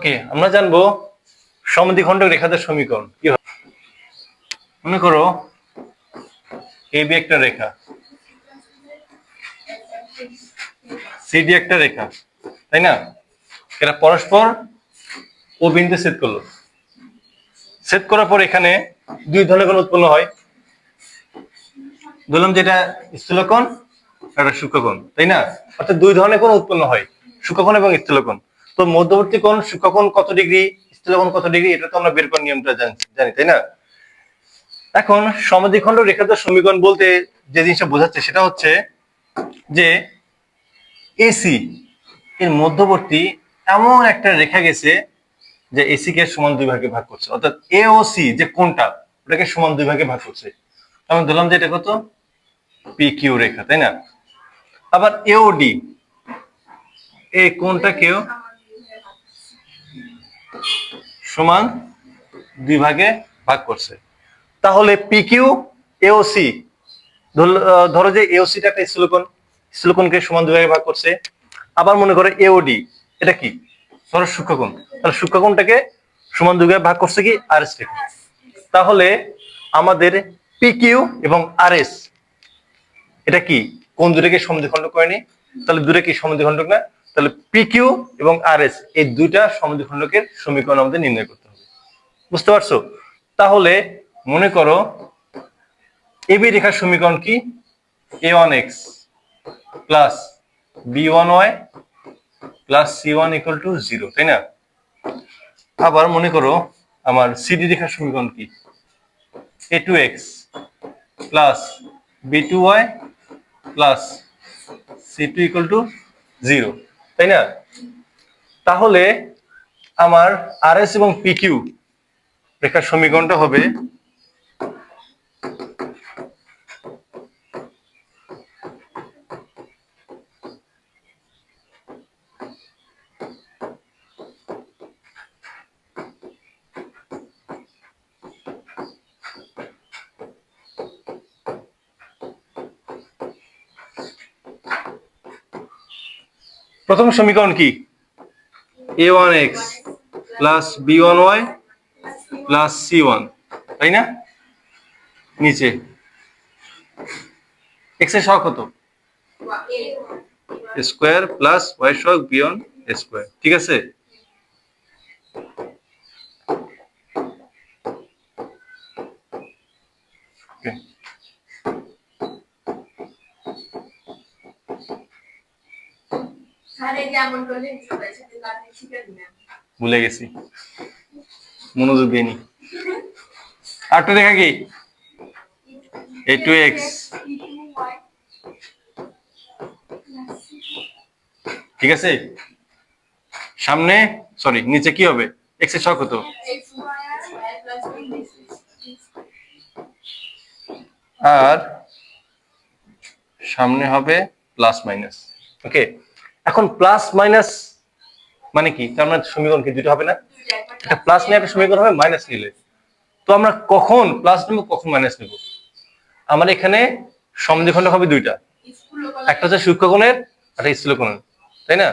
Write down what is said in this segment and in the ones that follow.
ওকে, আমরা জানবো সমদ্বিখণ্ডক রেখাদের সমীকরণ কি হয়। মনে করো এবি একটা রেখা, সিডি একটা রেখা, তাই না? এরা পরস্পর ও বিন্দু ছেদ করলো। ছেদ করার পর এখানে দুই ধরনের কোণ উৎপন্ন হয়। বললাম যেটা স্থূলকোণ আর একটা সূক্ষ্মকোণ, তাই না? অর্থাৎ দুই ধরনের কোণ উৎপন্ন হয়, সূক্ষ্মকোণ এবং স্থূলকোণ। তো মধ্যবর্তী কোণ সূক্ষ্মকোণ কত ডিগ্রি, স্থূলকোণ কত ডিগ্রি, এটা তো আমরা বের করার নিয়মটা জানি, তাই না? এখন সমদ্বিখণ্ডক রেখাদের সমীকরণ বলতে যে জিনিসটা বোঝাচ্ছে সেটা হচ্ছে যে এসি এর মধ্যবর্তী এমন একটা রেখা গেছে যে এসি কে সমান দুই ভাগে ভাগ করছে, অর্থাৎ এ ও সি যে কোণটা ওটাকে সমান দুই ভাগে ভাগ করছে। আমি ধরলাম যে এটা কত পি কিউ রেখা, তাই না? আবার এওডি এই কোণটাকেও সমান দুই ভাগে ভাগ করছে। তাহলে পি কিউ এওসি, ধরো যে এওসিটা একটা স্থূলকোণকে সমান দুই ভাগে ভাগ করছে। আবার মনে করে এওডি এটা কি, ধরো সূক্ষ্মকোণ, তাহলে সূক্ষ্মকোণটাকে সমান দুই ভাগে ভাগ করছে কি আর এস রেখা। তাহলে আমাদের পি কিউ এবং আর এস এটা কি কোন দুটোকে সমদ্বিখণ্ডক করে নি, তাহলে দুটো কি সমদ্বিখণ্ডক না? তাহলে পি কিউ এবং আর এস এই দুইটা সমদ্বিখণ্ডকের সমীকরণ আমাদের নির্ণয় করতে হবে। বুঝতে পারছো? তাহলে মনে করো এবি রেখার সমীকরণ কি, a one x plus b one y plus c one equal to zero, তাই না? আবার মনে করো আমার সিডি রেখার সমীকরণ কি, a two x plus b two y plus c two equal to zero, তাই না? তাহলে আমার আর এস এবং পি কিউ রেখার সমীকরণটা হবে প্রথম সমীকরণ কি, a one x plus b one y plus c one, তাই না? নিচে এক্স এর সহগ কত, স্কোয়ার প্লাস ওয়াই সহগ বিয়ন স্কোয়ার, ঠিক আছে? ভুলে গেছি, মনোযোগ দিইনি। আরেকটা রেখা কি, এ টু এক্স, ঠিক আছে? সামনে সরি নিচে কি হবে, এক্স এর সহগ কত, আর সামনে হবে প্লাস মাইনাস। ওকে, এখন প্লাস মাইনাস মানে কি, তার মানে সমীকরণ কি দুটো হবে না? একটা প্লাস নিয়ে একটা সমীকরণ হবে মাইনাস নিলে। তো আমরা কখন প্লাস নেব কখন মাইনাস নেব? আমার এখানে সমদ্বিখণ্ডক হবে দুইটা, একটা হচ্ছে সূক্ষ্মকোণের একটা স্থূলকোণের, তাই না?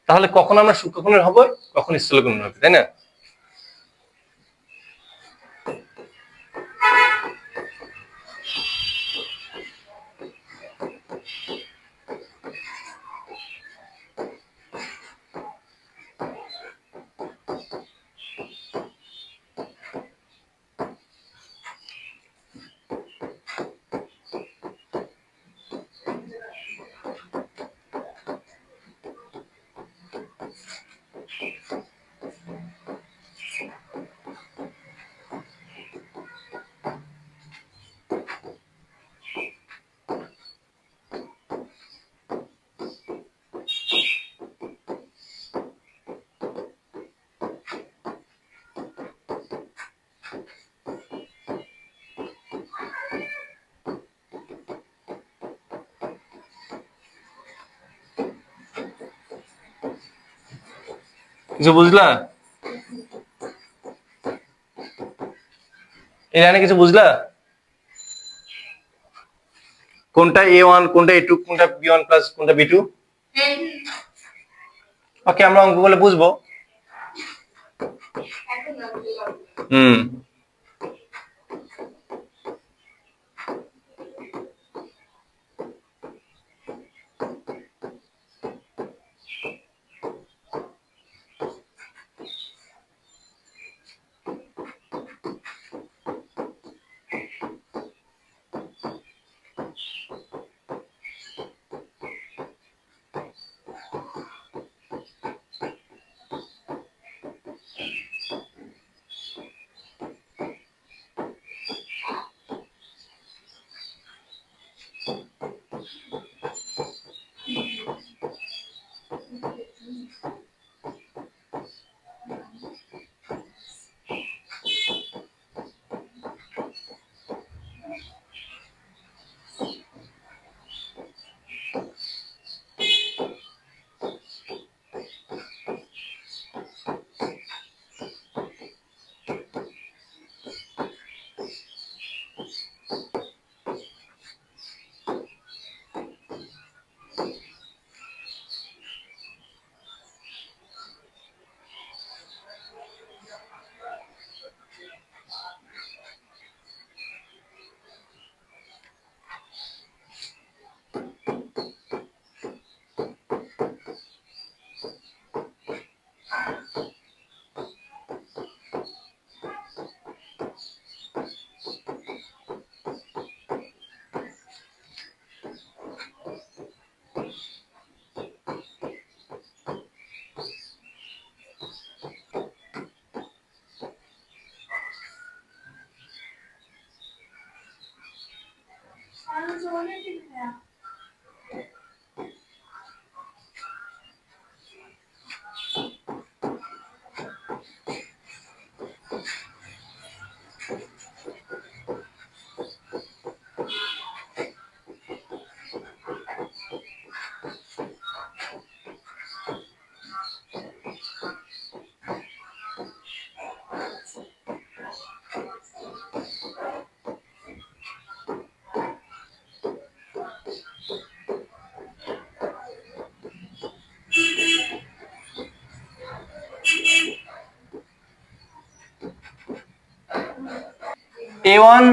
তাহলে কখন আমরা সূক্ষ্মকোণের হবে কখন স্থূলকোণের হবে, তাই না? কিছু বুঝলা? এই লাইনে কিছু বুঝলা? কোনটা এ ওয়ান কোনটা এ টু কোনটা বি ওয়ান প্লাস কোনটা বি টু? ওকে, আমরা অঙ্ক বলে বুঝবো। হুম A1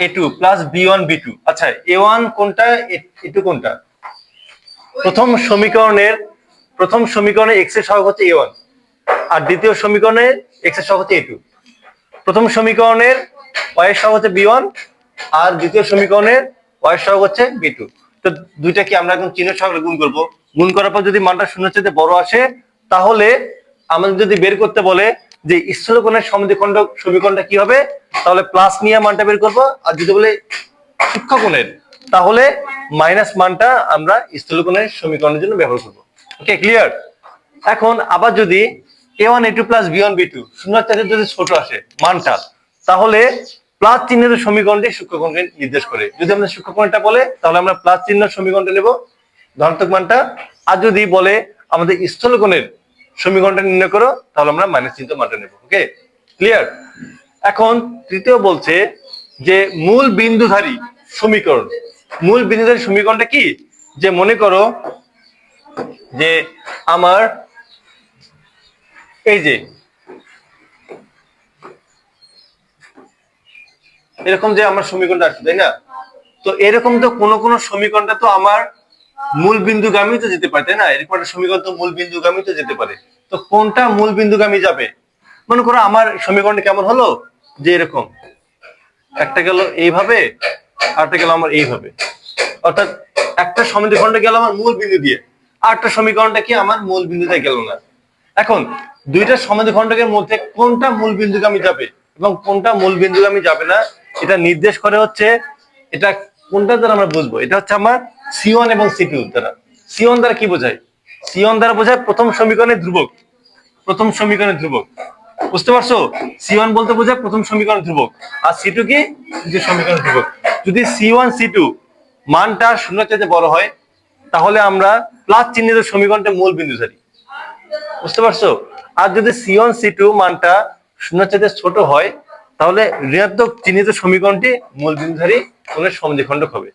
A2 plus B1 B2। আচ্ছা, A1 কোনটা, A2 কোনটা? প্রথম সমীকরণে x এর সহগ হচ্ছে A1, আর দ্বিতীয় সমীকরণে x এর সহগ হচ্ছে A2। প্রথম সমীকরণের y এর সহগ হচ্ছে B1, আর দ্বিতীয় সমীকরণের y এর সহগ হচ্ছে B2। তো দুইটা কি আমরা এখন চিহ্নের সহগে গুণ করব। গুণ করার পর যদি মানটা শূন্যের চেয়ে বড় আসে, তাহলে আমাদের যদি বের করতে বলে যে স্থূলকোণের সমদ্বিখণ্ড সমীকরণটা কি হবে, তাহলে প্লাস নিয়ে মানটা বের করব। আর যদি বলে সূক্ষ্মকোণের, তাহলে মাইনাস মানটা আমরা স্থূলকোণের সমীকরণের জন্য ব্যবহার করব। ওকে, ক্লিয়ার? এখন আবার যদি A1 A2 plus B1 B2 শূন্যের চাইতে যদি ছোট আসে মানটা, তাহলে প্লাস চিহ্নের সমীকরণটি সূক্ষ্মকোণকে নির্দেশ করে। যদি আমরা সূক্ষ্মকোণটা বলে, তাহলে আমরা প্লাস চিহ্ন সমীকরণটা নেব, ধনাত্মক মানটা। আর যদি বলে আমাদের স্থূলকোণের সমীকরণটা নির্ণয় করো, তাহলে আমরা মাইনাস চিহ্ন মানটা নেব। ওকে, ক্লিয়ার? এখন তৃতীয় বলছে যে মূল বিন্দুধারী সমীকরণ। মূল বিন্দুধারী সমীকরণটা কি? যে মনে করো যে আমার এই যে এরকম যে আমার সমীকরণটা আছে, তাই না? তো এরকম তো কোন সমীকরণটা তো আমার মূল বিন্দুগামী তো যেতে পারে, তাই না? এরকম একটা সমীকরণ তো মূল বিন্দুগামী তো যেতে পারে। তো কোনটা মূল বিন্দুগামী যাবে? মনে করো আমার সমীকরণটা কেমন হলো, যে এরকম একটা গেল এইভাবে, আরটা গেল আমার এইভাবে। অর্থাৎ একটা সমদ্বিখণ্ড গেল আমার মূল বিন্দু দিয়ে, আর একটা সমীকরণটা কি আমার মূল বিন্দুতে গেল না। এখন দুইটা সমদ্বিখণ্ডকের মধ্যে কোনটা মূল বিন্দুগামী যাবে এবং কোনটা মূল বিন্দুগামী যাবে না, এটা নির্দেশ করে হচ্ছে, এটা কোনটা দ্বারা আমরা বুঝবো, এটা হচ্ছে আমার C1 এবং C2 দ্বারা। C1 দ্বারা কি বোঝায়? C1 দ্বারা বোঝায় প্রথম সমীকরণের ধ্রুবক। প্রথম সমীকরণের ধ্রুবক, বুঝতে পারছো? C1 বলতে বোঝায় প্রথম সমীকরণ ধ্রুবক, আর C2 কি? দ্বিতীয় সমীকরণ ধ্রুবক। যদি C1 C2 মানটা শূন্যের চাইতে বড় হয়, তাহলে আমরা প্লাস চিহ্নিত সমীকরণটা মূল বিন্দুধারী, বুঝতে পারছো? আর যদি C1 C2 মানটা শূন্যের চাইতে ছোট হয়, তাহলে ঋণাত্মক চিহ্নিত সমীকরণটি মূল বিন্দুধারী কোণের সমদ্বিখণ্ডক হবে।